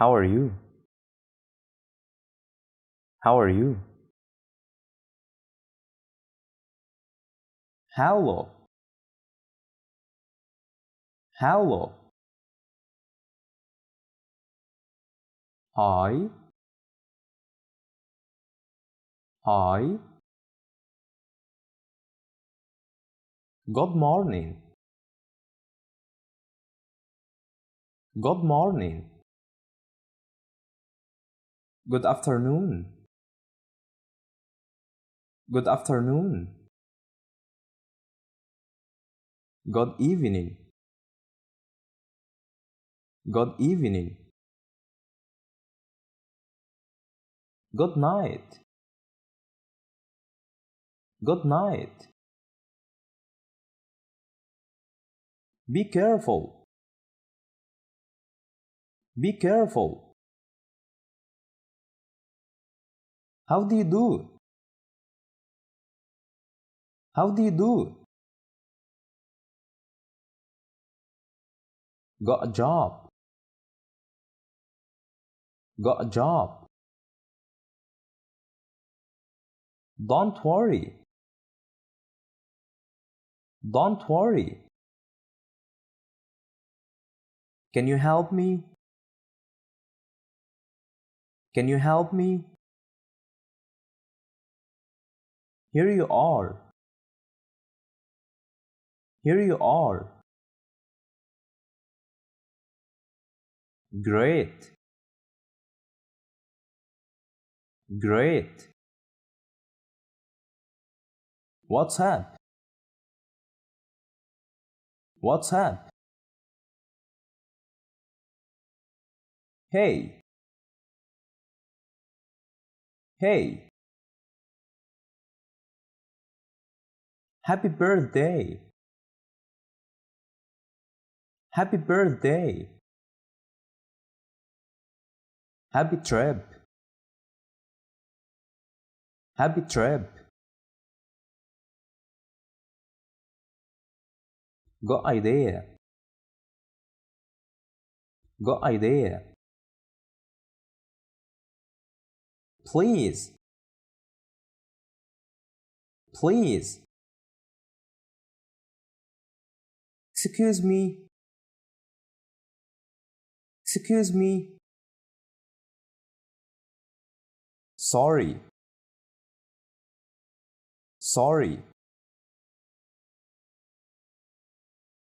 How are you? How are you? Hello. Hello. Hi. Hi. Good morning. Good morning. Good afternoon. Good afternoon. Good evening. Good evening. Good night. Good night. Be careful. Be careful. How do you do? How do you do? Got a job. Got a job. Don't worry. Don't worry. Can you help me? Can you help me? Here you are. Here you are. Great. Great. What's up? What's up? Hey. Hey. Happy birthday. Happy birthday. Happy trip. Happy trip. Good idea. Good idea. Please. Please. Excuse me. Excuse me. Sorry. Sorry.